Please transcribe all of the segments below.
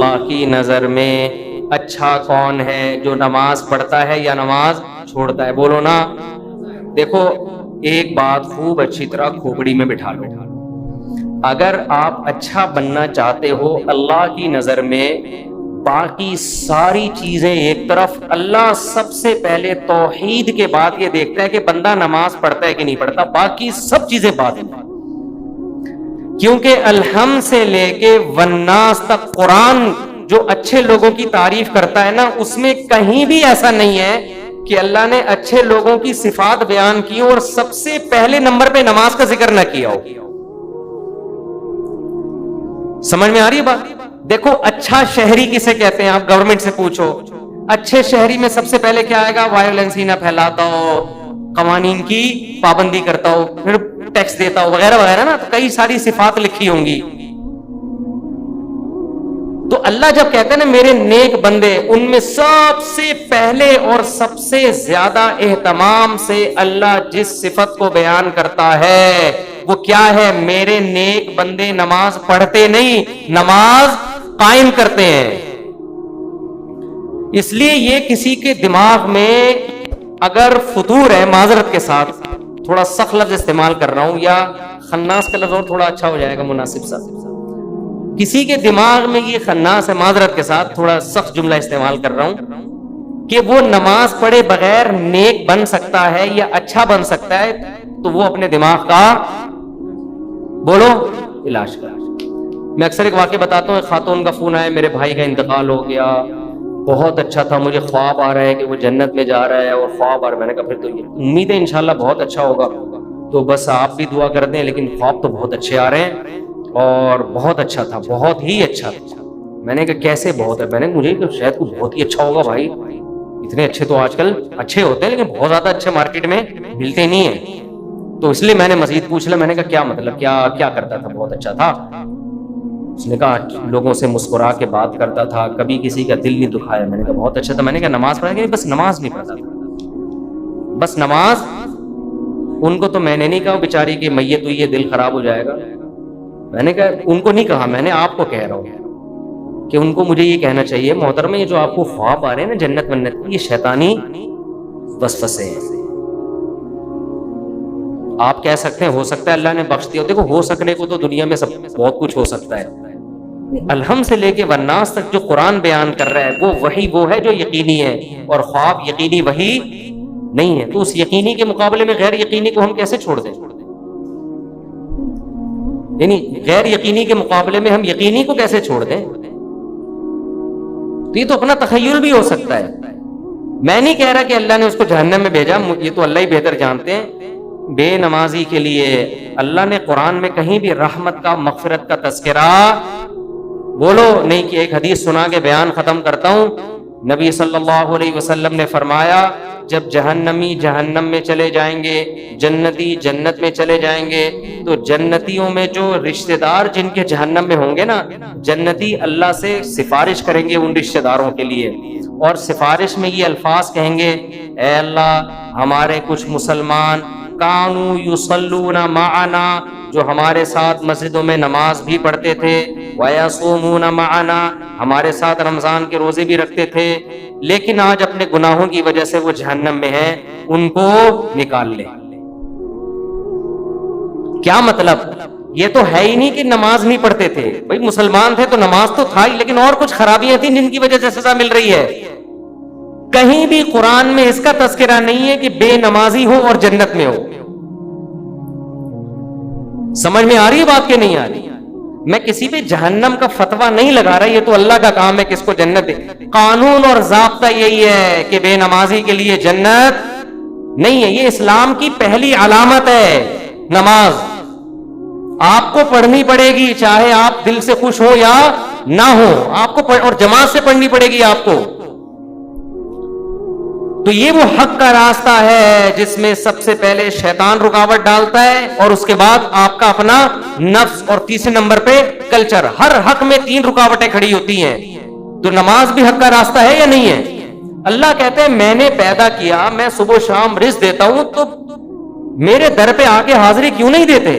اللہ کی نظر میں اچھا کون ہے؟ جو نماز پڑھتا ہے یا نماز چھوڑتا ہے؟ بولو نا۔ دیکھو ایک بات خوب اچھی طرح کھوپڑی میں بٹھا لو، اگر آپ اچھا بننا چاہتے ہو اللہ کی نظر میں، باقی ساری چیزیں ایک طرف، اللہ سب سے پہلے توحید کے بعد یہ دیکھتا ہے کہ بندہ نماز پڑھتا ہے کہ نہیں پڑھتا، باقی سب چیزیں بعد میں۔ کیونکہ الحم سے لے کے والناس تک قرآن جو اچھے لوگوں کی تعریف کرتا ہے نا، اس میں کہیں بھی ایسا نہیں ہے کہ اللہ نے اچھے لوگوں کی صفات بیان کی اور سب سے پہلے نمبر پہ نماز کا ذکر نہ کیا ہو۔ سمجھ میں آ رہی ہے بات؟ دیکھو اچھا شہری کسے کہتے ہیں؟ آپ گورنمنٹ سے پوچھو، اچھے شہری میں سب سے پہلے کیا آئے گا؟ وائلنس ہی نہ پھیلاتا ہو، قوانین کی پابندی کرتا ہو، پھر ٹیکس دیتا ہو، وغیرہ وغیرہ نا، تو کئی ساری صفات لکھی ہوں گی۔ تو اللہ جب کہتے ہیں نا میرے نیک بندے، ان میں سب سے پہلے اور سب سے زیادہ اہتمام سے اللہ جس صفت کو بیان کرتا ہے وہ کیا ہے؟ میرے نیک بندے نماز پڑھتے نہیں، نماز قائم کرتے ہیں۔ اس لیے یہ کسی کے دماغ میں اگر فطور ہے، معذرت کے ساتھ تھوڑا سخت لفظ استعمال کر رہا ہوں، یا خناس کا لفظ اور تھوڑا اچھا ہو جائے گا مناسب سا، کسی کے دماغ میں یہ خناس ہے، معذرت کے ساتھ تھوڑا سخت جملہ استعمال کر رہا ہوں، کہ وہ نماز پڑھے بغیر نیک بن سکتا ہے یا اچھا بن سکتا ہے، تو وہ اپنے دماغ کا بولو علاج کر۔ میں اکثر ایک واقعہ بتاتا ہوں، ایک خاتون کا فون آیا، میرے بھائی کا انتقال ہو گیا، بہت اچھا تھا، مجھے خواب آ رہا ہے کہ وہ جنت میں جا رہا ہے، اور خواب آ رہا ہے۔ میں نے کہا پھر تو یہ امید ہے انشاءاللہ بہت اچھا ہوگا، تو بس آپ بھی دعا کر دیں، لیکن خواب تو بہت اچھے آ رہے ہیں اور بہت اچھا تھا، بہت ہی اچھا تھا۔ میں نے کہا کیسے بہت ہے؟ میں نے مجھے شاید کو بہت ہی اچھا ہوگا بھائی، اتنے اچھے تو آج کل اچھے ہوتے ہیں لیکن بہت زیادہ اچھے مارکیٹ میں ملتے نہیں ہیں، تو اس لیے میں نے مزید پوچھ لیا۔ میں نے کہا کیا مطلب، کیا کرتا تھا؟ بہت اچھا تھا۔ اس نے کہا لوگوں سے مسکرا کے بات کرتا تھا، کبھی کسی کا دل نہیں دکھایا۔ میں نے کہا بہت اچھا تھا۔ میں نے کہا نماز پڑھا کہ بس نماز نہیں پڑھتا تھا، بس نماز۔ ان کو تو میں نے نہیں کہا بیچاری کہ میت ہوئی ہے دل خراب ہو جائے گا، میں نے کہا ان کو نہیں کہا، میں نے آپ کو کہہ رہا ہوں کہ ان کو مجھے یہ کہنا چاہیے محترم، یہ جو آپ کو خواب آ رہے ہیں نا جنت منت، یہ شیطانی وسوسے ہیں۔ آپ کہہ سکتے ہیں ہو سکتا ہے اللہ نے بخش دیا، دیکھو ہو سکنے کو تو دنیا میں سب بہت کچھ ہو سکتا ہے۔ الحم سے لے کے والناس تک جو قرآن بیان کر رہا ہے وہ وحی وہ ہے جو یقینی ہے، اور خواب یقینی وحی نہیں ہے، تو اس یقینی کے مقابلے میں غیر یقینی کو ہم کیسے چھوڑ دیں؟ یعنی غیر یقینی کے مقابلے میں ہم یقینی کو کیسے چھوڑ دیں؟ تو یہ تو اپنا تخیل بھی ہو سکتا ہے۔ میں نہیں کہہ رہا کہ اللہ نے اس کو جہنم میں بھیجا، یہ تو اللہ ہی بہتر جانتے ہیں۔ بے نمازی کے لیے اللہ نے قرآن میں کہیں بھی رحمت کا، مغفرت کا تذکرہ بولو نہیں کہ۔ ایک حدیث سنا کے بیان ختم کرتا ہوں۔ نبی صلی اللہ علیہ وسلم نے فرمایا جب جہنمی جہنم میں چلے جائیں گے، جنتی جنت میں چلے جائیں گے، تو جنتیوں میں جو رشتہ دار جن کے جہنم میں ہوں گے نا، جنتی اللہ سے سفارش کریں گے ان رشتہ داروں کے لیے، اور سفارش میں یہ الفاظ کہیں گے، اے اللہ ہمارے کچھ مسلمان کانوا یصلون معنا، جو ہمارے ساتھ مسجدوں میں نماز بھی پڑھتے تھے، ویصومون معنا، ہمارے ساتھ رمضان کے روزے بھی رکھتے تھے، لیکن آج اپنے گناہوں کی وجہ سے وہ جہنم میں ہیں، ان کو نکال لے۔ کیا مطلب؟ یہ تو ہے ہی نہیں کہ نماز نہیں پڑھتے تھے، بھائی مسلمان تھے تو نماز تو تھا ہی، لیکن اور کچھ خرابیاں تھیں جن کی وجہ سے سزا مل رہی ہے۔ کہیں بھی قرآن میں اس کا تذکرہ نہیں ہے کہ بے نمازی ہو اور جنت میں ہو۔ سمجھ میں آ رہی ہے بات کہ نہیں آ رہی؟ میں کسی پہ جہنم کا فتویٰ نہیں لگا رہا، یہ تو اللہ کا کام ہے کس کو جنت دے۔ قانون اور ضابطہ یہی ہے کہ بے نمازی کے لیے جنت نہیں ہے۔ یہ اسلام کی پہلی علامت ہے نماز، آپ کو پڑھنی پڑے گی، چاہے آپ دل سے خوش ہو یا نہ ہو، آپ کو اور جماعت سے پڑھنی پڑے گی آپ کو۔ تو یہ وہ حق کا راستہ ہے جس میں سب سے پہلے شیطان رکاوٹ ڈالتا ہے، اور اس کے بعد آپ کا اپنا نفس، اور تیسرے نمبر پہ کلچر۔ ہر حق میں 3 رکاوٹیں کھڑی ہوتی ہیں، تو نماز بھی حق کا راستہ ہے یا نہیں ہے؟ اللہ کہتے ہیں میں نے پیدا کیا، میں صبح و شام رزق دیتا ہوں، تو میرے در پہ آ کے حاضری کیوں نہیں دیتے؟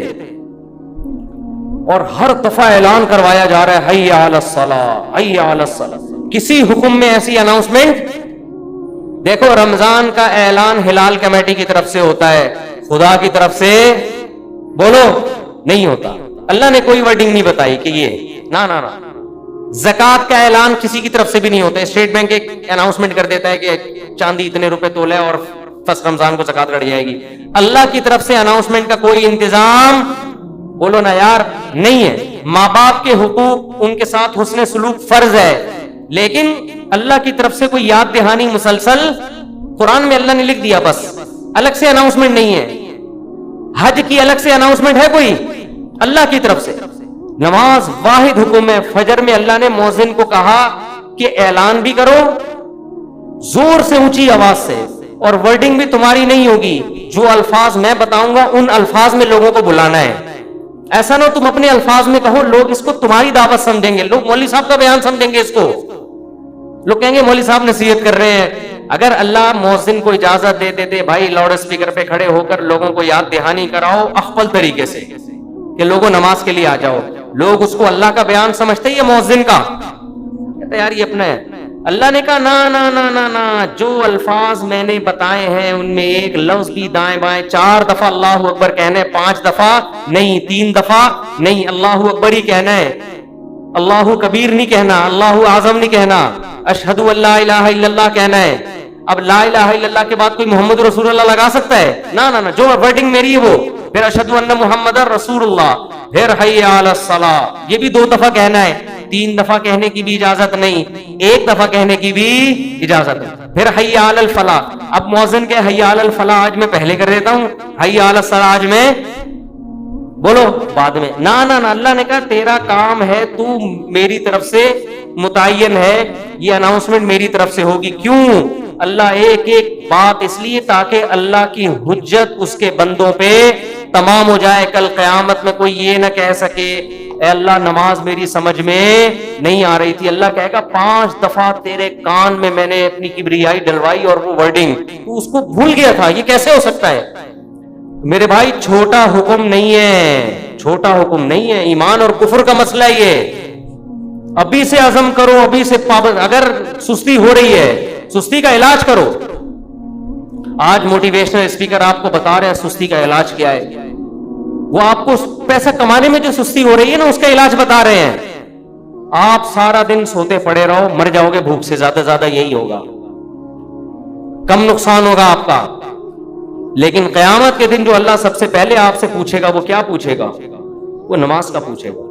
اور ہر دفعہ اعلان کروایا جا رہا ہے حی علی الصلاۃ حی علی الصلاۃ. کسی حکم میں ایسی اناؤنسمنٹ دیکھو. رمضان کا اعلان ہلال کمیٹی کی طرف سے ہوتا ہے, خدا کی طرف سے بولو نہیں ہوتا. اللہ نے کوئی ورڈنگ نہیں بتائی کہ یہ نا نا نا. زکات کا اعلان کسی کی طرف سے بھی نہیں ہوتا. اسٹیٹ بینک ایک اناؤنسمنٹ کر دیتا ہے کہ چاندی اتنے روپے تولے اور فرسٹ رمضان کو زکات کٹ جائے گی. اللہ کی طرف سے اناؤنسمنٹ کا کوئی انتظام بولو نا یار نہیں ہے. ماں باپ کے حقوق, ان کے ساتھ حسن سلوک فرض ہے, لیکن اللہ کی طرف سے کوئی یاد دہانی مسلسل قرآن میں اللہ نے لکھ دیا, بس الگ سے اناؤنسمنٹ نہیں ہے. حج کی الگ سے اناؤنسمنٹ ہے کوئی؟ اللہ کی طرف سے. نماز واحد حکم ہے. فجر میں اللہ نے مؤذن کو کہا کہ اعلان بھی کرو زور سے, اونچی آواز سے, اور ورڈنگ بھی تمہاری نہیں ہوگی. جو الفاظ میں بتاؤں گا ان الفاظ میں لوگوں کو بلانا ہے. ایسا نہ تم اپنے الفاظ میں کہو, لوگ اس کو تمہاری دعوت سمجھیں گے, لوگ مولوی صاحب کا بیان سمجھیں گے اس کو. لوگ کہیں گے مولوی صاحب نصیحت کر رہے ہیں. اگر اللہ مؤذن کو اجازت دے دیتے بھائی لاؤڈ اسپیکر پہ کھڑے ہو کر لوگوں کو یاد دہانی کراؤ اخفل طریقے سے کہ لوگوں نماز کے لیے آ جاؤ, لوگ اس کو اللہ کا بیان سمجھتے یہ مؤذن کا, کہتے یار یہ اپنا ہے. اللہ نے کہا نا نا نا نا نا, جو الفاظ میں نے بتائے ہیں ان میں ایک لفظ بھی دائیں بائیں 4 دفعہ اللہ اکبر کہنا ہے, 5 دفعہ نہیں, 3 دفعہ نہیں, اللہ اکبر ہی کہنا ہے. اللہ کبیر نہیں کہنا, اللہ اعظم نہیں کہنا, اشہد ان لا الہ الا اللہ کہنا ہے. اب لا الہ الا اللہ کے بعد کوئی محمد رسول اللہ لگا سکتا ہے؟ نا نا نا, جو ورڈنگ میری ہے وہ, پھر اشہد ان محمد رسول اللہ, پھر حی علی الصلاۃ, یہ بھی 2 دفعہ کہنا ہے. 3 دفعہ کہنے کی بھی اجازت نہیں, 1 دفعہ کہنے کی بھی اجازت ہے. پھر حی علی الفلاح. اب مؤذن کے حی علی الفلاح آج میں پہلے کر دیتا ہوں, حی علی الصلاۃ آج میں بولو بعد میں. نا نا نا, اللہ نے کہا تیرا کام ہے, تو میری طرف سے متعین ہے, یہ اناؤنسمنٹ میری طرف سے ہوگی. کیوں؟ اللہ ایک ایک بات اس لیے تاکہ اللہ کی حجت اس کے بندوں پہ تمام ہو جائے. کل قیامت میں کوئی یہ نہ کہہ سکے اے اللہ نماز میری سمجھ میں نہیں آ رہی تھی. اللہ کہے گا 5 دفعہ تیرے کان میں نے اپنی کبریائی ڈلوائی اور وہ ورڈنگ تو اس کو بھول گیا تھا, یہ کیسے ہو سکتا ہے؟ میرے بھائی چھوٹا حکم نہیں ہے, چھوٹا حکم نہیں ہے, ایمان اور کفر کا مسئلہ ہے یہ. ابھی سے عزم کرو, ابھی سے پابند. اگر سستی ہو رہی ہے سستی کا علاج کرو. آج موٹیویشنل اسپیکر آپ کو بتا رہے ہیں سستی کا علاج کیا ہے. وہ آپ کو پیسہ کمانے میں جو سستی ہو رہی ہے نا اس کا علاج بتا رہے ہیں. آپ سارا دن سوتے پڑے رہو, مر جاؤ گے بھوک سے, زیادہ زیادہ یہی ہوگا, کم نقصان ہوگا آپ کا. لیکن قیامت کے دن جو اللہ سب سے پہلے آپ سے پوچھے گا وہ کیا پوچھے گا؟ وہ نماز کا پوچھے گا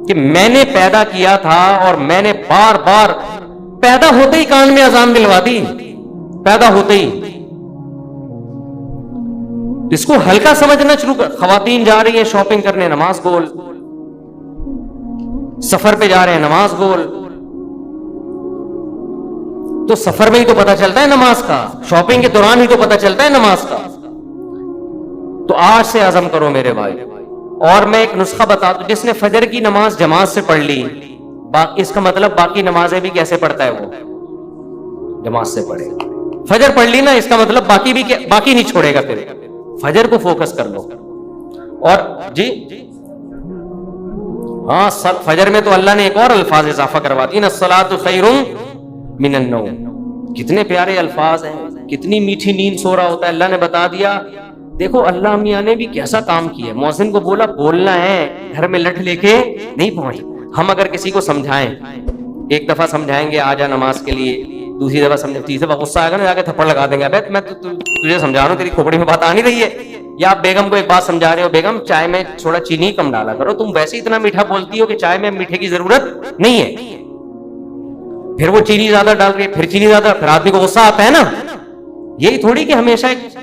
کہ میں نے پیدا کیا تھا اور میں نے بار بار پیدا ہوتے ہی کان میں اذان دلوا دی, پیدا ہوتے ہی. اس کو ہلکا سمجھنا شروع کر. خواتین جا رہی ہیں شاپنگ کرنے, نماز گول. سفر پہ جا رہے ہیں, نماز گول. تو سفر میں ہی تو پتہ چلتا ہے نماز کا, شاپنگ کے دوران ہی تو پتہ چلتا ہے نماز کا. تو آج سے عزم کرو میرے بھائی. اور میں ایک نسخہ بتا دوں, جس نے فجر کی نماز جماعت سے پڑھ لی, اس کا مطلب باقی نمازیں بھی کیسے پڑھتا ہے, وہ جماعت سے پڑھے. فجر پڑھ لی نا, اس کا مطلب باقی بھی باقی نہیں چھوڑے گا. پھر فجر کو فوکس کر لو. اور جی ہاں, فجر میں تو اللہ نے ایک اور الفاظ اضافہ کروا دی نا, الصلاۃ خیر من النوم. کتنے پیارے الفاظ ہیں, کتنی میٹھی نیند سو رہا ہوتا ہے. اللہ نے بتا دیا. دیکھو اللہ میاں نے بھی کیسا کام کیا. مؤذن کو بولا بولنا ہے, گھر میں لٹ لے کے نہیں پہنچ. ہم اگر کسی کو سمجھائیں, 1 دفعہ سمجھائیں گے آ جا نماز کے لیے, 2ری دفعہ سمجھیں, 3ری دفعہ غصہ آئے گا نا, جا کے تھپڑ لگا دیں گے, ابے میں تجھے سمجھا رہا ہوں, تیری کھوپڑی میں بات آ نہیں رہی ہے. یا آپ بیگم کو ایک بات سمجھا رہے ہو, بیگم چائے میں تھوڑا چینی کم ڈالا کرو, تم ویسے ہی اتنا میٹھا بولتی ہو کہ چائے میں میٹھے کی ضرورت نہیں ہے. پھر وہ چینی زیادہ ڈال رہی ہے, پھر چینی زیادہ, پھر آدمی کو غصہ آتا ہے نا. یہی تھوڑی کہ ہمیشہ ایک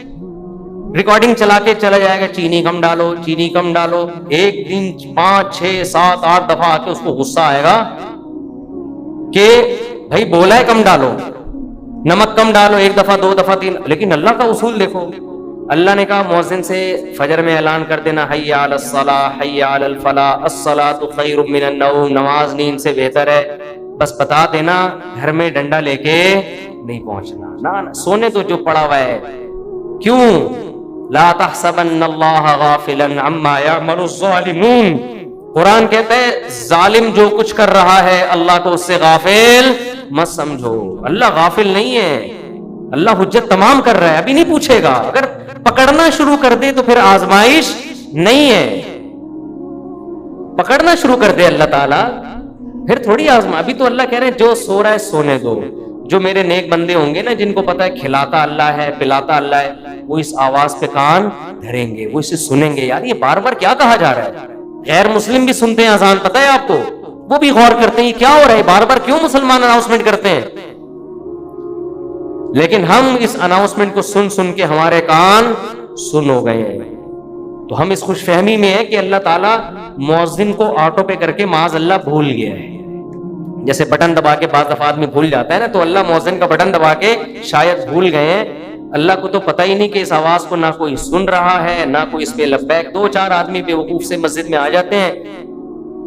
ریکارڈنگ چلا کے چلا جائے گا, چینی کم ڈالو, چینی کم ڈالو. ایک دن 5 6 7 8 دفعہ آ کے اس کو غصہ آئے گا کہ بھائی بولا ہے کم ڈالو, نمک کم ڈالو, 1 دفعہ 2 دفعہ 3. لیکن اللہ کا اصول دیکھو, اللہ نے کہا مؤذن سے فجر میں اعلان کر دینا, حی علی الصلاۃ حی علی الفلاح الصلاۃ خیر من النوم. نماز نیند سے بہتر ہے. بس بتا دینا, گھر میں ڈنڈا لے کے نہیں پہنچنا. نہ سونے تو جو پڑا ہوا ہے. کیوں؟ لا تحسبن اللہ غافلا عما يعمل الظالمون. قرآن کہتا ہے ظالم جو کچھ کر رہا ہے اللہ کو اس سے غافل مت سمجھو. اللہ غافل نہیں ہے, اللہ حجت تمام کر رہا ہے, ابھی نہیں پوچھے گا. اگر پکڑنا شروع کر دے تو پھر آزمائش نہیں ہے. پکڑنا شروع کر دے اللہ تعالیٰ پھر تھوڑی آزما. ابھی تو اللہ کہہ رہے ہیں جو سو رہا ہے سونے دو. جو میرے نیک بندے ہوں گے نا, جن کو پتا ہے کھلاتا اللہ ہے پلاتا اللہ ہے, وہ اس آواز پہ کان دھریں گے, وہ اسے سنیں گے. یار یہ بار بار کیا کہا جا رہا ہے؟ غیر مسلم بھی سنتے ہیں اذان, پتہ ہے آپ کو, وہ بھی غور کرتے ہیں یہ کیا ہو رہا ہے, بار بار کیوں مسلمان اناؤنسمنٹ کرتے ہیں. لیکن ہم اس اناؤنسمنٹ کو سن سن کے ہمارے کان سن ہو گئے ہیں. تو ہم اس خوش فہمی میں ہیں کہ اللہ تعالیٰ مؤذن کو آٹو پہ کر کے معاذ اللہ بھول گیا ہے. جیسے بٹن دبا کے بعض دفعہ آدمی بھول جاتا ہے نا, تو اللہ مؤذن کا بٹن دبا کے شاید بھول گئے ہیں. اللہ کو تو پتہ ہی نہیں کہ اس آواز کو نہ کوئی سن رہا ہے نہ کوئی اس پہ لبیک. 2-4 آدمی بیوقوف سے مسجد میں آ جاتے ہیں.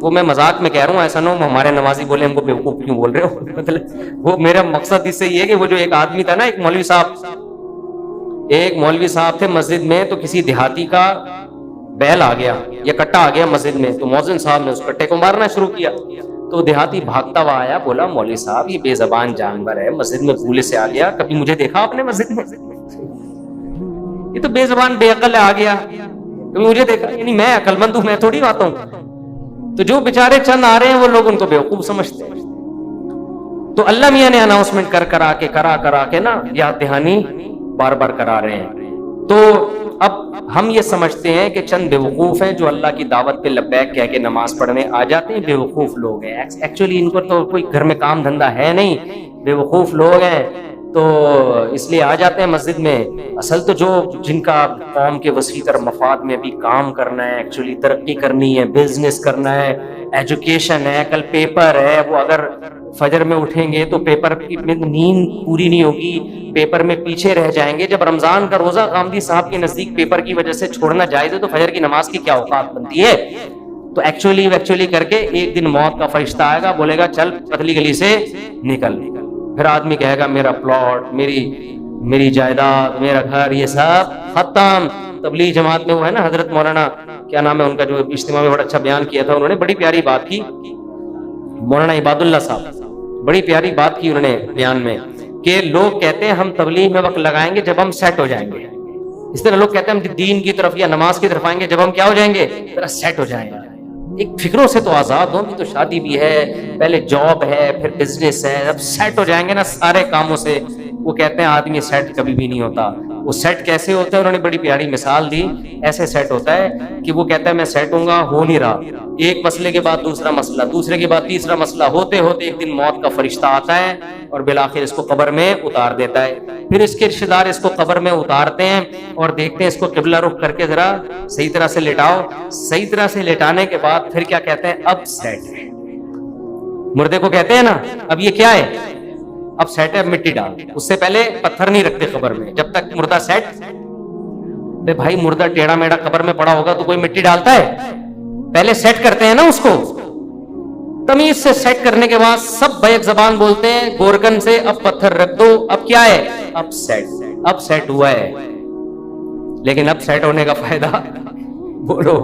وہ میں مذاق میں کہہ رہا ہوں, ایسا نہ ہو ہمارے نمازی بولے ہم کو بیوقوف کیوں بول رہے ہو. مطلب وہ میرا مقصد اس سے یہ ہے کہ وہ جو ایک آدمی تھا نا, ایک مولوی صاحب تھے مسجد میں, تو کسی دیہاتی کا بیل آ گیا یا کٹا آ گیا مسجد میں, تو مؤذن صاحب نے اس کٹے کو مارنا شروع کیا. تو دیہاتی بھاگتا ہوا آیا, بولا مولوی صاحب یہ بے زبان جانور ہے, مسجد میں بھولے سے آ گیا, کبھی مجھے دیکھا آپ نے مسجد میں؟ یہ تو بے زبان بے عقل آ گیا, کبھی مجھے دیکھا؟ یعنی میں عقل مند ہوں, میں تھوڑی بات ہوں. تو جو بیچارے چند آ رہے ہیں وہ لوگ ان کو بیوقوف سمجھتے ہیں. تو اللہ میاں نے اناؤنسمنٹ کرا کے نا یاد دہانی بار بار کرا رہے ہیں. تو اب ہم یہ سمجھتے ہیں کہ چند بیوقوف ہیں جو اللہ کی دعوت پہ لبیک کہہ کے نماز پڑھنے آ جاتے ہیں. بیوقوف لوگ ہیں, ایکچولی ان کو تو کوئی گھر میں کام دھندا ہے نہیں, بیوقوف لوگ ہیں تو اس لیے آ جاتے ہیں مسجد میں. اصل تو جو جن کا قوم کے وسیع تر مفاد میں بھی کام کرنا ہے, ایکچولی ترقی کرنی ہے, بزنس کرنا ہے, ایجوکیشن ہے, کل پیپر ہے, وہ اگر فجر میں اٹھیں گے تو پیپر میں نیند پوری نہیں ہوگی, پیپر میں پیچھے رہ جائیں گے. جب رمضان کا روزہ غامدی صاحب کے نزدیک پیپر کی وجہ سے چھوڑنا جائز ہے تو فجر کی نماز کی کیا اوقات بنتی ہے؟ تو ایکچولی کر کے ایک دن موت کا فرشتہ آئے گا, بولے گا چل پتلی گلی سے نکل. پھر آدمی کہے گا میرا پلاٹ, میری جائیداد, میرا گھر, یہ سب ختم. تبلیغ جماعت میں وہ ہے نا حضرت مولانا کیا نام ہے ان کا, جو اجتماع میں بڑا اچھا بیان کیا تھا, انہوں نے بڑی پیاری بات کی, مولانا عباد اللہ صاحب, بڑی پیاری بات کی انہوں نے بیان میں, کہ لوگ کہتے ہیں ہم تبلیغ میں وقت لگائیں گے جب ہم سیٹ ہو جائیں گے. اس طرح لوگ کہتے ہیں ہم دین کی طرف یا نماز کی طرف آئیں گے جب ہم کیا ہو جائیں گے, ذرا سیٹ ہو جائیں گے. ایک فکروں سے تو آزاد ہوں, تو شادی بھی ہے, پہلے جاب ہے, پھر بزنس ہے, اب سیٹ ہو جائیں گے نا سارے کاموں سے. وہ کہتے ہیں آدمی سیٹ کبھی بھی نہیں ہوتا. وہ سیٹ کیسے ہوتا ہے, انہوں نے بڑی پیاری مثال دی. ایسے سیٹ ہوتا ہے کہ وہ کہتا ہے میں سیٹ ہوں گا, ہو نہیں رہا, ایک مسئلے کے بعد دوسرا مسئلہ, دوسرے کے بعد تیسرا مسئلہ, ہوتے ہوتے ایک دن موت کا فرشتہ آتا ہے اور بالآخر اس کو قبر میں اتار دیتا ہے. پھر اس کے رشتہ دار اس کو قبر میں اتارتے ہیں اور دیکھتے ہیں اس کو قبلہ رخ کر کے ذرا صحیح طرح سے لٹاؤ. صحیح طرح سے لٹانے کے بعد پھر کیا کہتے ہیں, اب سیٹ ہے. مردے کو کہتے ہیں نا اب یہ کیا ہے, اب سیٹ ہے, اب مٹی ڈال. اس سے پہلے پتھر نہیں رکھتے قبر میں جب تک مردہ سیٹ. بھائی مردہ ٹیڑھا میڑھا قبر میں پڑا ہوگا تو کوئی مٹی ڈالتا ہے؟ پہلے سیٹ کرتے ہیں نا اس کو. تمیز سے سیٹ کرنے کے بعد سب بیک زبان بولتے ہیں گورکن سے, اب پتھر رکھ دو, اب کیا ہے, اب سیٹ ہوا ہے. لیکن اب سیٹ ہونے کا فائدہ بولو,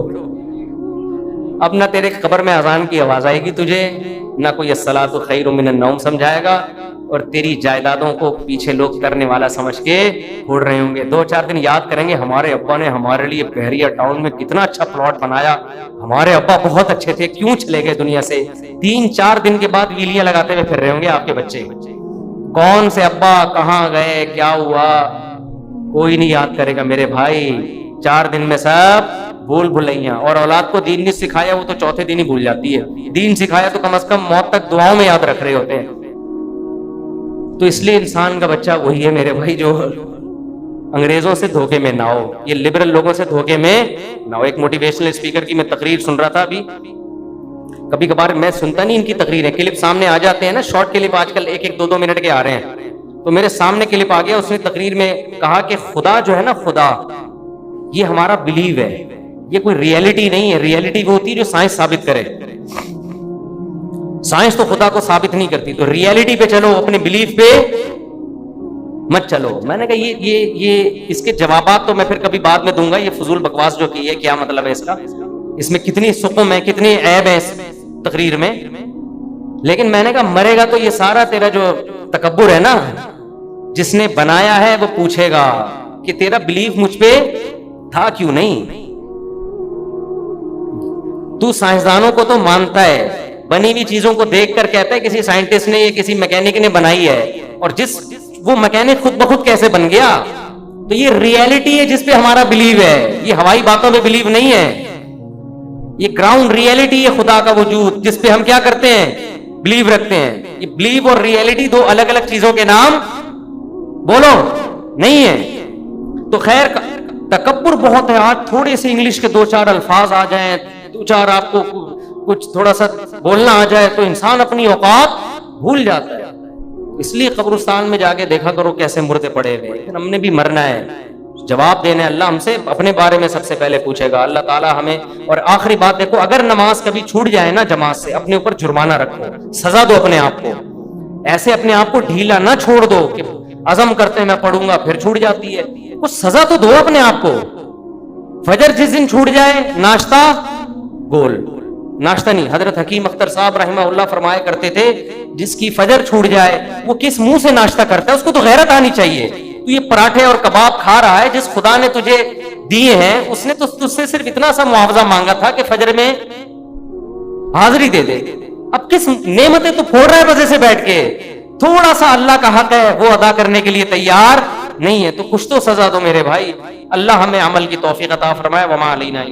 اب نہ تیرے قبر میں اذان کی آواز آئے گی تجھے, نہ کوئی الصلاۃ خیر من النوم سمجھائے گا, اور تیری جائیدادوں کو پیچھے لوگ کرنے والا سمجھ کے پھوڑ رہے ہوں گے. 2-4 دن یاد کریں گے ہمارے ابا نے ہمارے لیے بحریہ ٹاؤن میں کتنا اچھا پلاٹ بنایا, ہمارے ابا بہت اچھے تھے, کیوں چلے گئے دنیا سے. 3-4 دن کے بعد ویلیاں لگاتے ہوئے پھر رہے ہوں گے آپ کے بچے, کون سے ابا کہاں گئے کیا ہوا, کوئی نہیں یاد کرے گا میرے بھائی. 4 دن میں سب بھول بھلائیاں. اور اولاد کو دین نہیں سکھایا وہ تو چوتھے دن ہی بھول جاتی ہے, دین سکھایا تو کم از کم موت تک دعاؤں میں یاد رکھ رہے ہوتے ہیں. تو اس لیے انسان کا بچہ وہی ہے میرے بھائی جو انگریزوں سے دھوکے میں نہ ہو, یہ لبرل لوگوں سے دھوکے میں نہ ہو. ایک موٹیویشنل اسپیکر کی میں تقریر سن رہا تھا ابھی, کبھی کبھار میں سنتا نہیں ان کی تقریریں, کلپ سامنے آ جاتے ہیں نا, شارٹ کلپ آج کل 1-2 منٹ کے آ رہے ہیں. تو میرے سامنے کلپ آ گیا, اس نے تقریر میں کہا کہ خدا جو ہے نا, خدا یہ ہمارا بلیو ہے, یہ کوئی ریئلٹی نہیں ہے. ریئلٹی وہ ہوتی ہے جو سائنس ثابت کرے, سائنس تو خدا کو ثابت نہیں کرتی. تو ریئلٹی پہ چلو, اپنے بلیف پہ مت چلو. میں نے کہا یہ اس کے جوابات تو میں پھر کبھی بعد میں دوں گا, یہ فضول بکواس جو کی ہے کیا مطلب ہے اس کا. اس میں کتنی سقم ہے, کتنی عیب ہے اس تقریر میں. لیکن میں نے کہا مرے گا تو یہ سارا تیرا جو تکبر ہے نا, جس نے بنایا ہے وہ پوچھے گا کہ تیرا بلیف مجھ پہ تھا کیوں نہیں. تو سائنسدانوں کو تو مانتا ہے, بنی ہوئی چیزوں کو دیکھ کر کہتا ہے کسی سائنٹسٹ نے یا کسی میکینک نے بنائی ہے, اور جس وہ میکینک خود بخود کیسے بن گیا. تو یہ ریئلٹی ہے جس پہ ہمارا بلیو ہے, یہ ہوائی باتوں پہ بلیو نہیں ہے. یہ گراؤنڈ ریئلٹی ہے خدا کا وجود, جس پہ ہم کیا کرتے ہیں, بلیو رکھتے ہیں. یہ بلیو اور ریئلٹی دو الگ الگ چیزوں کے نام بولو نہیں ہے. تو خیر تکبر بہت ہے. آج تھوڑے سے انگلش کے دو چار الفاظ آ جائیں, دو چار آپ کو کچھ تھوڑا سا بولنا آ جائے تو انسان اپنی اوقات بھول جاتا ہے. اس لیے قبرستان میں جا کے دیکھا کرو کیسے مردے پڑے ہوئے. ہم نے بھی مرنا ہے, جواب دینا ہے. اللہ ہم سے اپنے بارے میں سب سے پہلے پوچھے گا اللہ تعالیٰ ہمیں. اور آخری بات دیکھو, اگر نماز کبھی چھوٹ جائے نا جماعت سے, اپنے اوپر جرمانہ رکھو, سزا دو اپنے آپ کو. ایسے اپنے آپ کو ڈھیلا نہ چھوڑ دو کہ عزم کرتے میں پڑھوں گا پھر چھوٹ جاتی ہے. وہ سزا تو دو اپنے آپ کو. فجر جس دن چھوٹ جائے ناشتہ گول, ناشتہ نہیں. حضرت حکیم اختر صاحب رحمہ اللہ فرمایا کرتے تھے جس کی فجر چھوٹ جائے وہ کس منہ سے ناشتہ کرتا ہے, اس کو تو غیرت آنی چاہیے. تو یہ پراٹھے اور کباب کھا رہا ہے, جس خدا نے تجھے دیے ہیں اس نے تو تجھ سے صرف اتنا سا معاوضہ مانگا تھا کہ فجر میں حاضری دے دے. اب کس نعمتیں تو پھوڑ رہا ہے وجہ سے بیٹھ کے. تھوڑا سا اللہ کا حق ہے وہ ادا کرنے کے لیے تیار نہیں ہے, تو کچھ تو سزا دو میرے بھائی. اللہ ہمیں عمل کی توفیق عطا فرمائے. وما علینا